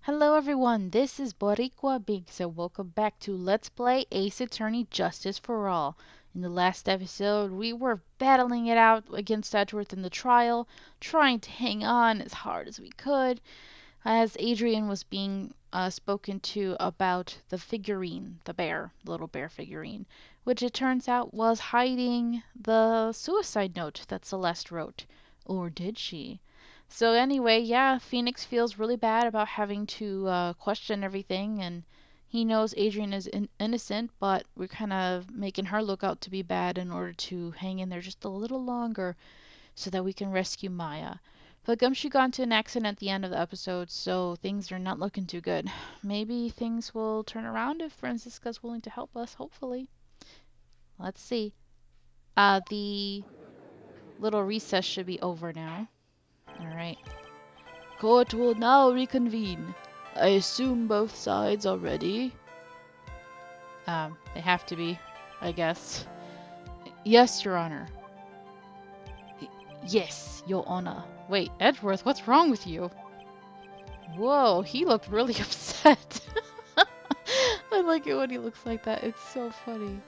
Hello everyone, this is Boricua Biggs and welcome back to Let's Play Ace Attorney Justice for All. In the last episode, we were battling it out against Edgeworth in the trial, trying to hang on as hard as we could, as Adrian was being spoken to about the figurine, the bear, the little bear figurine, which it turns out was hiding the suicide note that Celeste wrote. Or did she? So anyway, yeah, Phoenix feels really bad about having to question everything, and he knows Adrian is innocent, but we're kind of making her look out to be bad in order to hang in there just a little longer so that we can rescue Maya. But Gumshoe got into an accident at the end of the episode, so things are not looking too good. Maybe things will turn around if Francisca's willing to help us, hopefully. Let's see. The little recess should be over now. Alright. Court will now reconvene. I assume both sides are ready. They have to be, I guess. Yes, Your Honor. Yes, Your Honor. Wait, Edgeworth, what's wrong with you? Whoa, he looked really upset. I like it when he looks like that. It's so funny.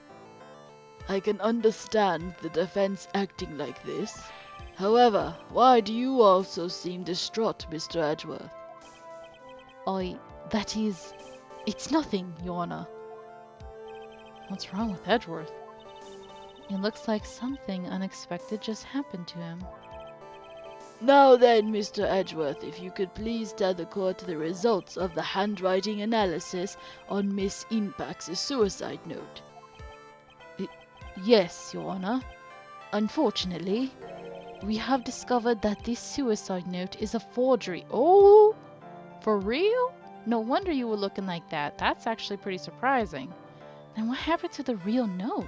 I can understand the defense acting like this. However, why do you also seem distraught, Mr. Edgeworth? It's nothing, Your Honor. What's wrong with Edgeworth? It looks like something unexpected just happened to him. Now then, Mr. Edgeworth, if you could please tell the court the results of the handwriting analysis on Miss Inpax's suicide note. Yes, Your Honor. Unfortunately, we have discovered that this suicide note is a forgery. Oh, for real? No wonder you were looking like that. That's actually pretty surprising. Then what happened to the real note?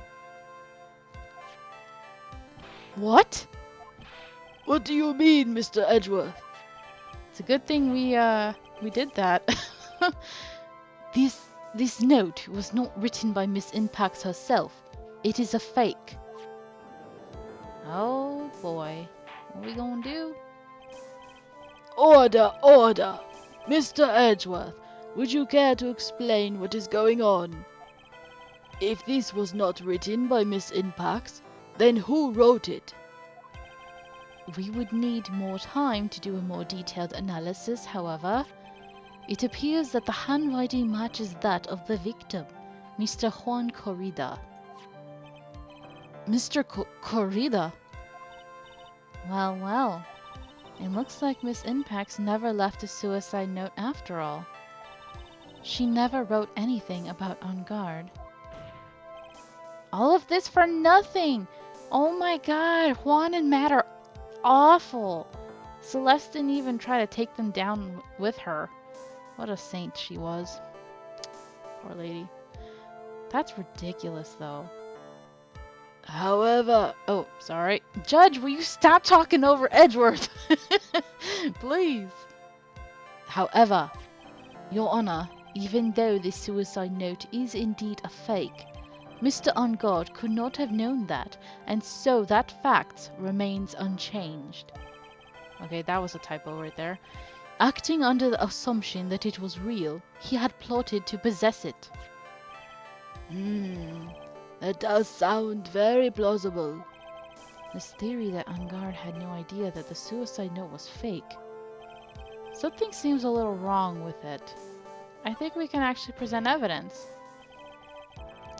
What? What do you mean, Mr. Edgeworth? It's a good thing we did that. This note was not written by Miss Inpax herself. It is a fake. Oh boy. What are we gonna do? Order, order! Mr. Edgeworth, would you care to explain what is going on? If this was not written by Miss Inpax, then who wrote it? We would need more time to do a more detailed analysis, however. It appears that the handwriting matches that of the victim, Mr. Juan Corrida. Mr. Corrida? Well, well. It looks like Miss Inpax never left a suicide note after all. She never wrote anything about On Guard. All of this for nothing! Oh my god, Juan and Matt are awful! Celeste didn't even try to take them down with her. What a saint she was. Poor lady. That's ridiculous, though. However... Oh, sorry. Judge, will you stop talking over Edgeworth? Please. However, Your Honor, even though this suicide note is indeed a fake, Mr. On Guard could not have known that, and so that fact remains unchanged. Okay, that was a typo right there. Acting under the assumption that it was real, he had plotted to possess it. That does sound very plausible. This theory that On Guard had no idea that the suicide note was fake. Something seems a little wrong with it. I think we can actually present evidence.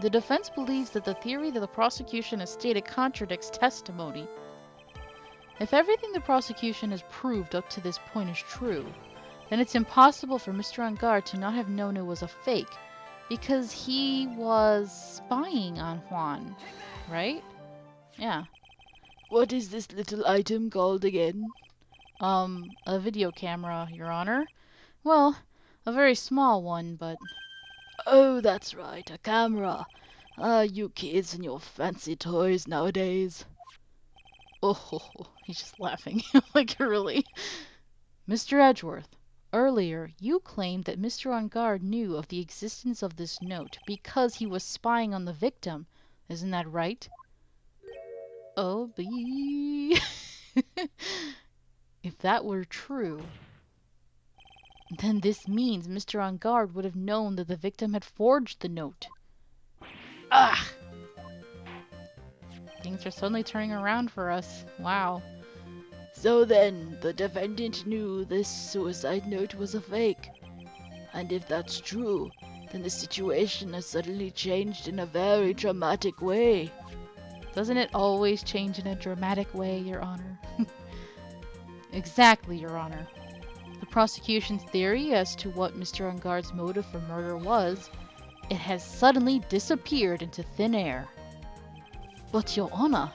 The defense believes that the theory that the prosecution has stated contradicts testimony. If everything the prosecution has proved up to this point is true, then it's impossible for Mr. On Guard to not have known it was a fake, because he was spying on Juan, right? Yeah. What is this little item called again? A video camera, Your Honor. Well, a very small one, but... Oh, that's right, a camera. Ah, you kids and your fancy toys nowadays. Oh, he's just laughing. Like, really? Mr. Edgeworth, earlier you claimed that Mr. On Guard knew of the existence of this note because he was spying on the victim. Isn't that right? Oh, If that were true, Then this means Mr. Angard would have known that the victim had forged the note. Ah! Things are suddenly turning around for us. Wow. So then, the defendant knew this suicide note was a fake. And if that's true, then the situation has suddenly changed in a very dramatic way. Doesn't it always change in a dramatic way, Your Honor? Exactly, Your Honor. The prosecution's theory as to what Mr. Angard's motive for murder was, it has suddenly disappeared into thin air. But, Your Honor,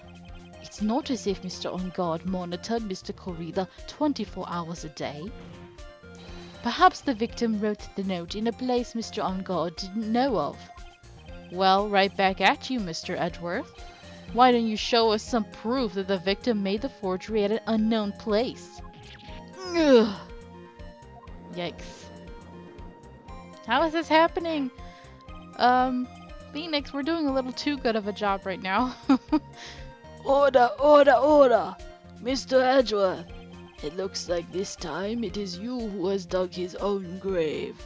it's not as if Mr. Angard monitored Mr. Corrida 24 hours a day. Perhaps the victim wrote the note in a place Mr. Angard didn't know of. Well, right back at you, Mr. Edgeworth. Why don't you show us some proof that the victim made the forgery at an unknown place? Ugh. Yikes. How is this happening? Phoenix, we're doing a little too good of a job right now. Order, order, order! Mr. Edgeworth, it looks like this time it is you who has dug his own grave.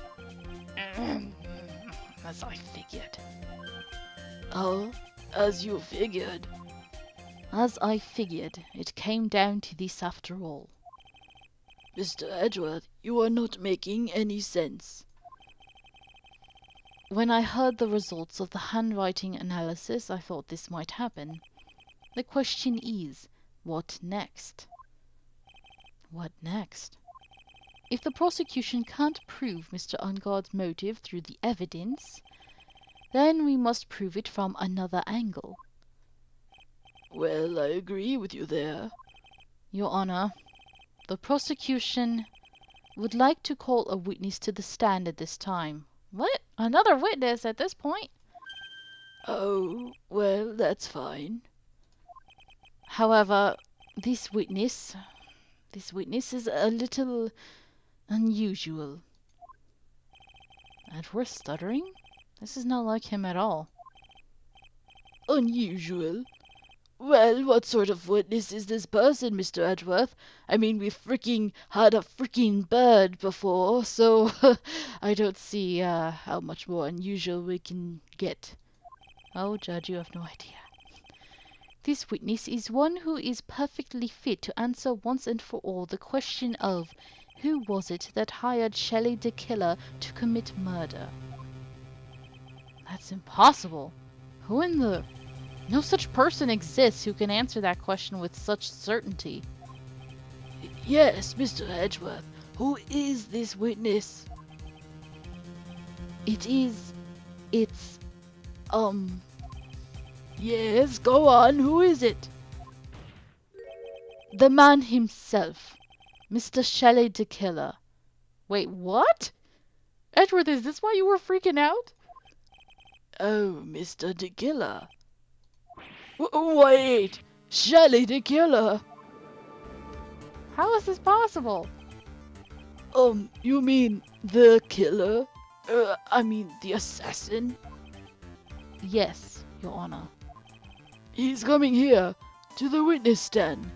As I figured. Oh, as you figured. As I figured, it came down to this after all. Mr. Edgeworth, you are not making any sense. When I heard the results of the handwriting analysis, I thought this might happen. The question is, what next? What next? If the prosecution can't prove Mr. Angard's motive through the evidence, then we must prove it from another angle. Well, I agree with you there. Your Honor, the prosecution would like to call a witness to the stand at this time. What? Another witness at this point? Oh, well, that's fine. However, this witness is a little unusual. Edgeworth stuttering? This is not like him at all. Unusual? Well, what sort of witness is this person, Mr. Edgeworth? I mean, we've freaking had a freaking bird before, so I don't see how much more unusual we can get. Oh, Judge, you have no idea. This witness is one who is perfectly fit to answer once and for all the question of who was it that hired Shelley the killer to commit murder? That's impossible. Who in the... No such person exists who can answer that question with such certainty. Yes, Mr. Edgeworth, who is this witness? It's... Yes, go on, who is it? the man himself, Mr. Shelley the killer. Wait, what? Edgeworth, is this why you were freaking out? Oh, Mr. the Killer. Wait! Shelley the Killer! How is this possible? You mean the killer? I mean the assassin? Yes, Your Honor. He's coming here, to the witness stand.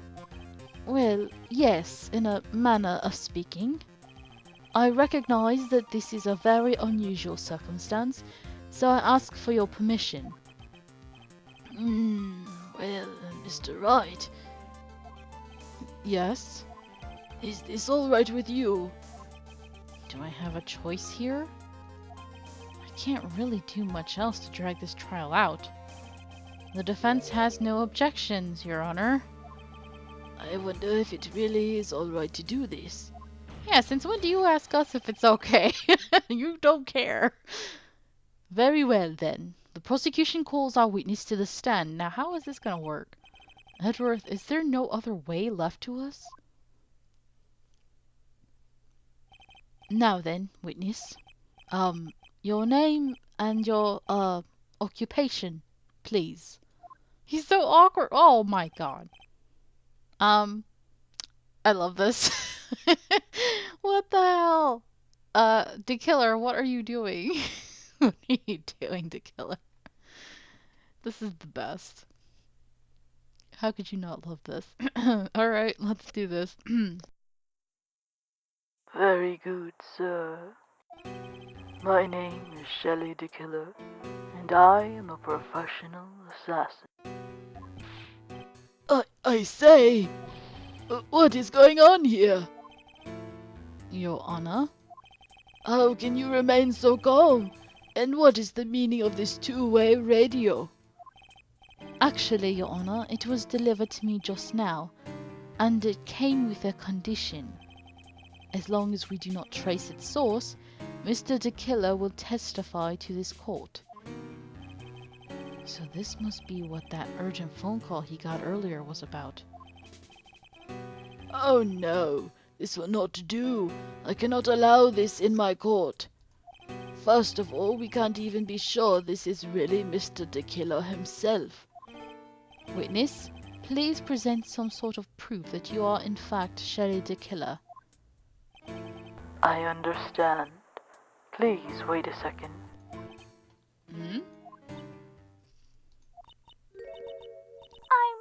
Well, yes, in a manner of speaking. I recognize that this is a very unusual circumstance, so I ask for your permission. Well, Mr. Wright, Yes? is this all right with you? Do I have a choice here? I can't really do much else to drag this trial out. The defense has no objections, Your Honor. I wonder if it really is all right to do this. Yeah, since when do you ask us if it's okay? You don't care. Very well, then. The prosecution calls our witness to the stand. Now, how is this going to work? Edgeworth, is there no other way left to us? Now then, witness. Your name and your, occupation, please. He's so awkward. Oh my god. I love this. What the hell? The killer, what are you doing? What are you doing, the killer? This is the best. How could you not love this? Alright, let's do this. Very good, sir. My name is Shelley the Killer, and I am a professional assassin. I say, what is going on here? Your Honor. How can you remain so calm? And what is the meaning of this two-way radio? Actually, Your Honor, it was delivered to me just now, and it came with a condition. As long as we do not trace its source, Mr. the Killer will testify to this court. So this must be what that urgent phone call he got earlier was about. Oh no, this will not do. I cannot allow this in my court. First of all, we can't even be sure this is really Mr. the Killer himself. Witness, please present some sort of proof that you are in fact Shelley the Killer. I understand. Please wait a second. Hmm? I'm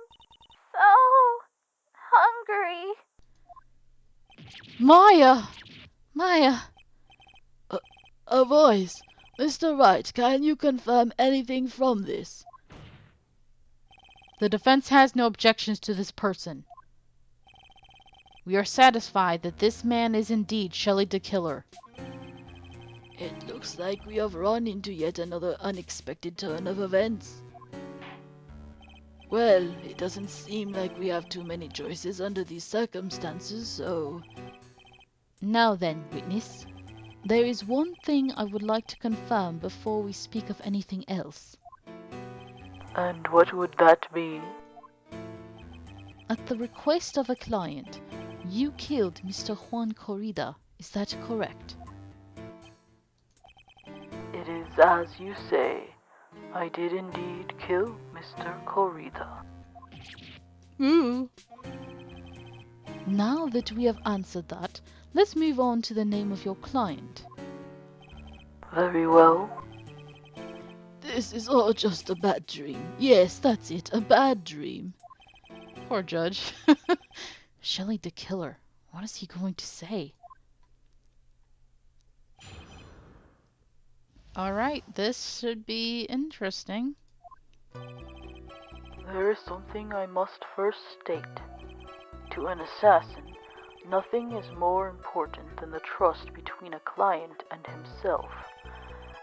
so hungry. Maya! Maya! A voice. Mr. Wright, can you confirm anything from this? The defense has no objections to this person. We are satisfied that this man is indeed Shelley the Killer. It looks like we have run into yet another unexpected turn of events. Well, it doesn't seem like we have too many choices under these circumstances, so... Now then, witness, there is one thing I would like to confirm before we speak of anything else. And what would that be? At the request of a client, you killed Mr. Juan Corrida. Is that correct? It is as you say. I did indeed kill Mr. Corrida. Now that we have answered that, let's move on to the name of your client. Very well. This is all just a bad dream. Yes, that's it, a bad dream. Poor Judge. Shelley the Killer. What is he going to say? Alright, this should be interesting. There is something I must first state. To an assassin, nothing is more important than the trust between a client and himself.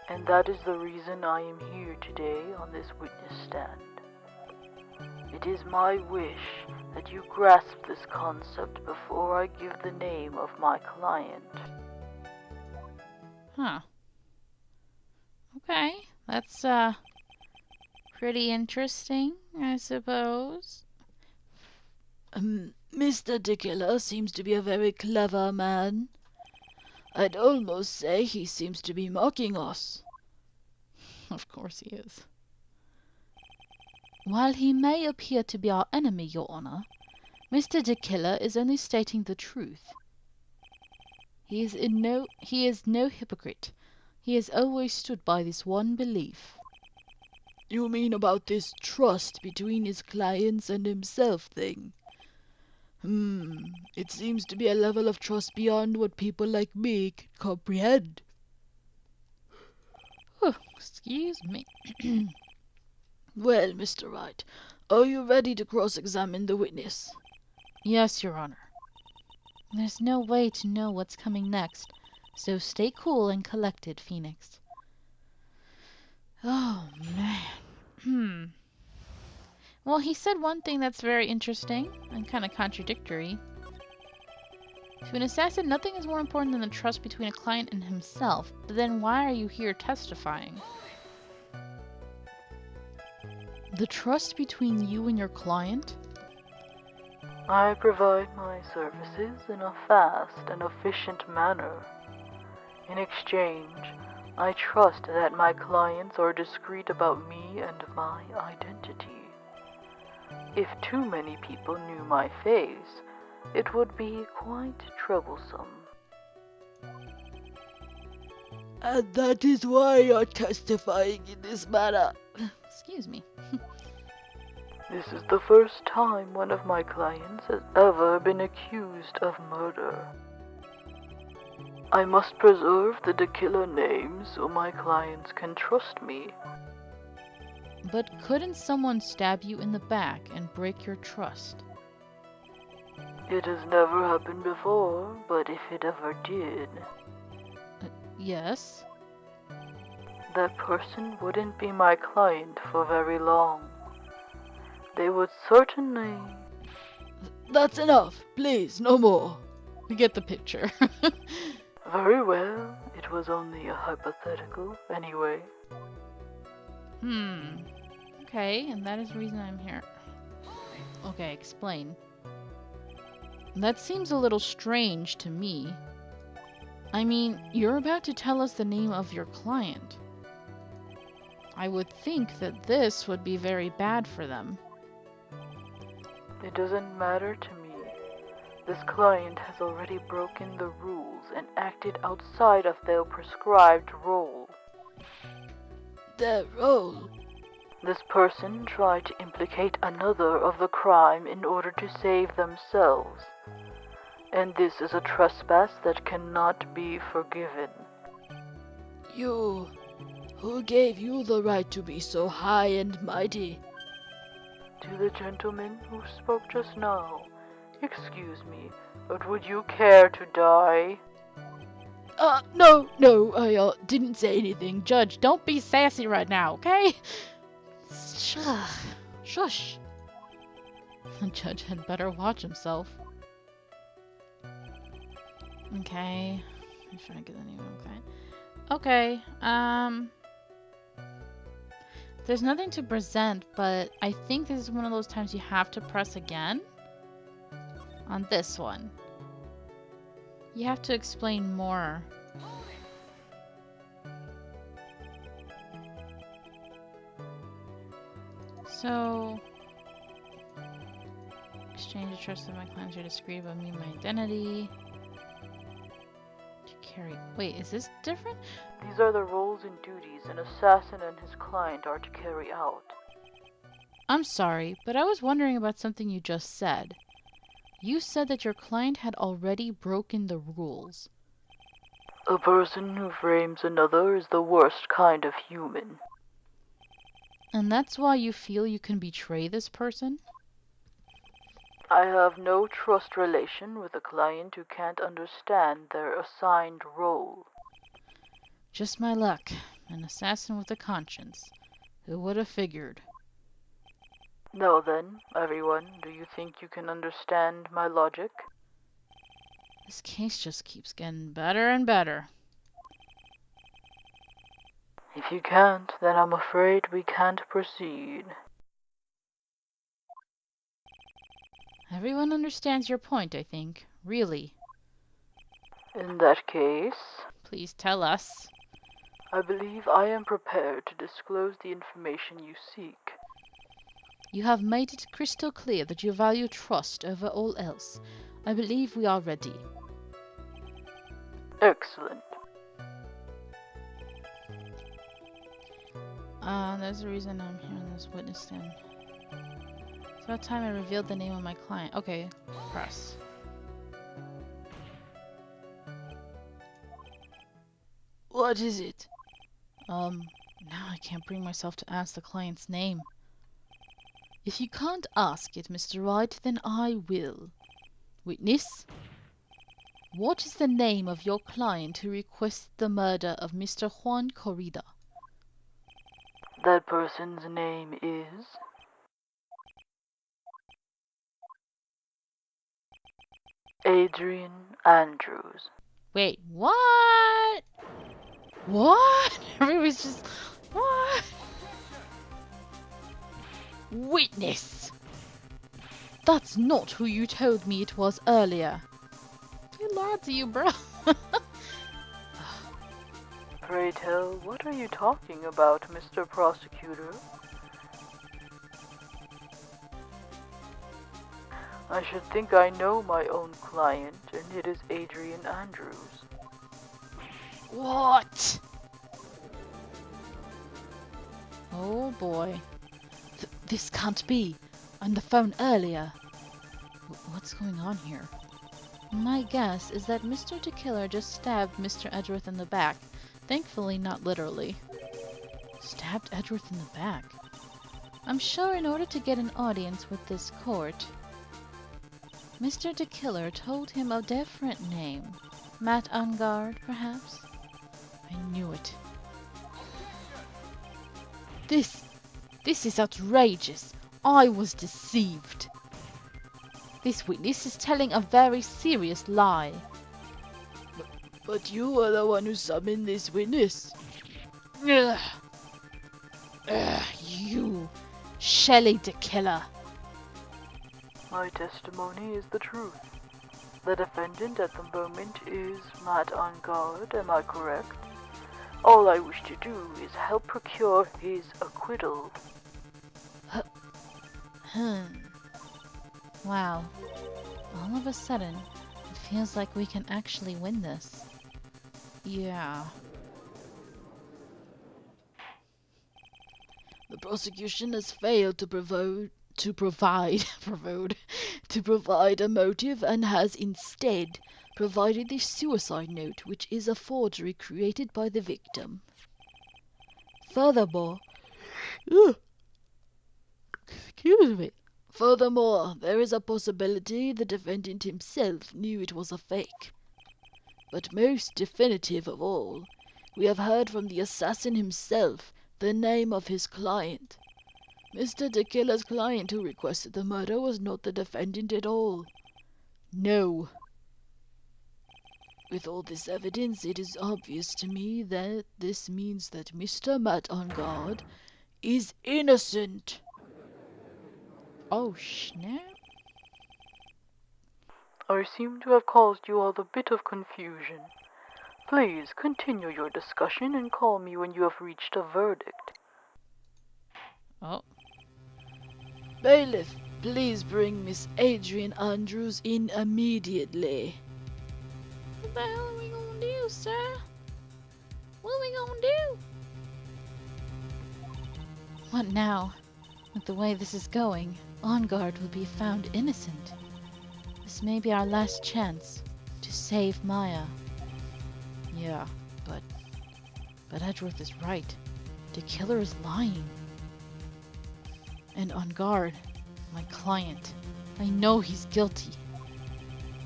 And that is the reason I am here today on this witness stand. It is my wish that you grasp this concept before I give the name of my client. Huh. Okay, that's pretty interesting, I suppose. Mr. the Killer seems to be a very clever man. I'd almost say he seems to be mocking us. Of course he is. While he may appear to be our enemy, Your Honor, Mr. the Killer is only stating the truth. He is no hypocrite. He has always stood by this one belief. You mean about this trust between his clients and himself thing? It seems to be a level of trust beyond what people like me can comprehend. Oh, excuse me. Well, Mr. Wright, are you ready to cross-examine the witness? Yes, Your Honor. There's no way to know what's coming next, so stay cool and collected, Phoenix. Oh, man. Well, he said one thing that's very interesting and kind of contradictory. To an assassin, nothing is more important than the trust between a client and himself. But then why are you here testifying? The trust between you and your client? I provide my services in a fast and efficient manner. In exchange, I trust that my clients are discreet about me and my identity. If too many people knew my face, it would be quite troublesome. And that is why you're testifying in this manner. Excuse me. This is the first time one of my clients has ever been accused of murder. I must preserve the Dakila name so my clients can trust me. But couldn't someone stab you in the back and break your trust? It has never happened before, but if it ever did, Yes? that person wouldn't be my client for very long. They would certainly... That's enough. Please, no more. We get the picture. Very well, it was only a hypothetical anyway. Okay, and that is the reason I'm here. Okay, explain. That seems a little strange to me. I mean, you're about to tell us the name of your client. I would think that this would be very bad for them. It doesn't matter to me. This client has already broken the rules and acted outside of their prescribed role. Their role. This person tried to implicate another of the crime in order to save themselves. And this is a trespass that cannot be forgiven. You. Who gave you the right to be so high and mighty? To the gentleman who spoke just now, excuse me, but would you care to die? No, I didn't say anything. Judge, don't be sassy right now, okay? Shush. The judge had better watch himself. Okay. I'm trying to get the name of the client. Okay, there's nothing to present, but I think this is one of those times you have to press again. On this one. You have to explain more. So, exchange the trust of my clients are discreet about me and my identity. To carry. Wait, is this different? These are the roles and duties an assassin and his client are to carry out. I'm sorry, but I was wondering about something you just said. You said that your client had already broken the rules. A person who frames another is the worst kind of human. And that's why you feel you can betray this person? I have no trust relation with a client who can't understand their assigned role. Just my luck. An assassin with a conscience. Who would have figured? Now then, everyone, do you think you can understand my logic? This case just keeps getting better and better. If you can't, then I'm afraid we can't proceed. Everyone understands your point, I think. Really. In that case, Please tell us. I believe I am prepared to disclose the information you seek. You have made it crystal clear that you value trust over all else. I believe we are ready. Excellent. There's a reason I'm here on this witness stand. It's about time I revealed the name of my client. Okay, press. What is it? Now I can't bring myself to ask the client's name. If you can't ask it, Mr. Wright, then I will. Witness? What is the name of your client who requested the murder of Mr. Juan Corrida? That person's name is... Adrian Andrews. Wait, what? What? Everybody's just... What? Witness! That's not who you told me it was earlier. Good lord to you, bro. Pray tell, what are you talking about, Mr. Prosecutor? I should think I know my own client, and it is Adrian Andrews. What? Oh boy. This can't be. On the phone earlier. What's going on here? My guess is that Mr. the Killer just stabbed Mr. Edgeworth in the back. Thankfully, not literally. Stabbed Edgeworth in the back? I'm sure in order to get an audience with this court, Mr. the Killer told him a different name. Matt Ungard, perhaps? I knew it. This is outrageous. I was deceived. This witness is telling a very serious lie. But you are the one who summoned this witness. Ugh. You, Shelley the Killer. My testimony is the truth. The defendant at the moment is Matt Ungard, am I correct? All I wish to do is help procure his acquittal. Wow. All of a sudden, it feels like we can actually win this. Yeah. The prosecution has failed to provide a motive and has instead provided the suicide note, which is a forgery created by the victim. Furthermore, there is a possibility the defendant himself knew it was a fake. But most definitive of all, we have heard from the assassin himself the name of his client. Mr. the Killer's client who requested the murder was not the defendant at all. No. With all this evidence, it is obvious to me that this means that Mr. Matt Ungard is innocent. Oh, snap. I seem to have caused you all a bit of confusion. Please continue your discussion and call me when you have reached a verdict. Oh. Bailiff, please bring Miss Adrian Andrews in immediately. What the hell are we gonna do, sir? What are we gonna do? What now? With the way this is going, Ungard will be found innocent. This may be our last chance to save Maya. Yeah, but Edgeworth is right. The killer is lying. And Ungard, my client, I know he's guilty.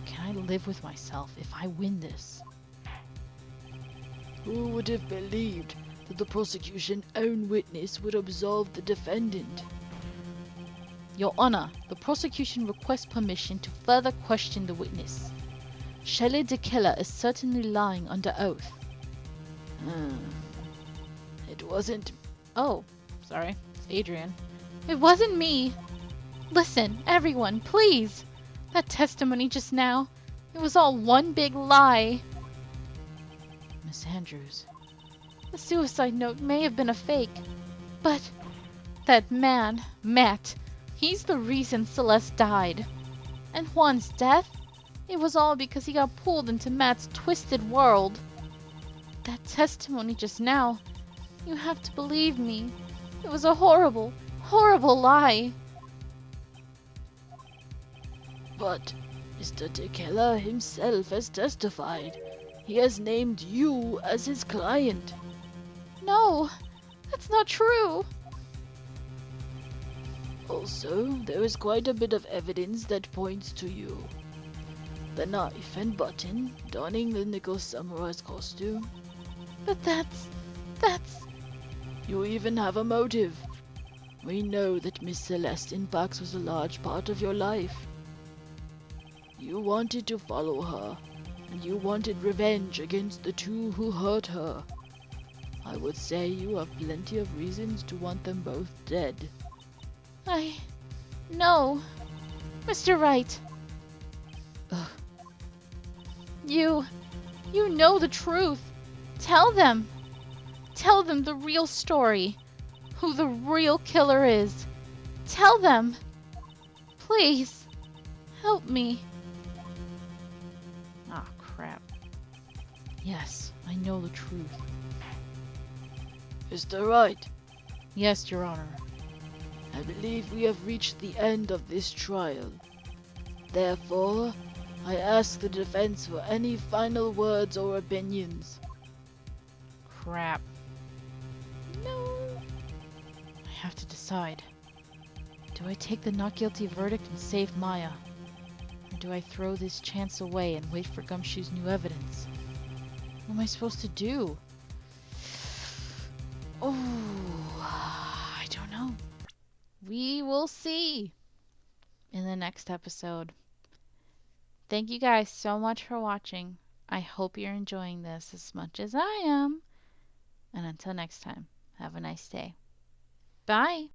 Can I live with myself if I win this? Who would have believed that the prosecution's own witness would absolve the defendant? Your Honor, the prosecution requests permission to further question the witness. Shelley the Killer is certainly lying under oath. It wasn't... Oh, sorry. It's Adrian. It wasn't me! Listen, everyone, please! That testimony just now, it was all one big lie. Miss Andrews. The suicide note may have been a fake, but that man, Matt, he's the reason Celeste died. And Juan's death? It was all because he got pulled into Matt's twisted world. That testimony just now, you have to believe me. It was a horrible, horrible lie. But Mr. the Killer himself has testified. He has named you as his client. No, that's not true. Also, there is quite a bit of evidence that points to you. The knife and button, donning the Nickel Samurai's costume. But that's... You even have a motive. We know that Miss Celestine Pax was a large part of your life. You wanted to follow her, and you wanted revenge against the two who hurt her. I would say you have plenty of reasons to want them both dead. No. Mr. Wright. Ugh. You know the truth. Tell them. Tell them the real story. Who the real killer is. Tell them. Please. Help me. Ah, crap. Yes, I know the truth. Mr. Wright, Yes, Your Honor. I believe we have reached the end of this trial. Therefore, I ask the defense for any final words or opinions. Crap. No. I have to decide. Do I take the not guilty verdict and save Maya? Or do I throw this chance away and wait for Gumshoe's new evidence? What am I supposed to do? Oh, I don't know. We will see in the next episode. Thank you guys so much for watching. I hope you're enjoying this as much as I am. And until next time, have a nice day. Bye.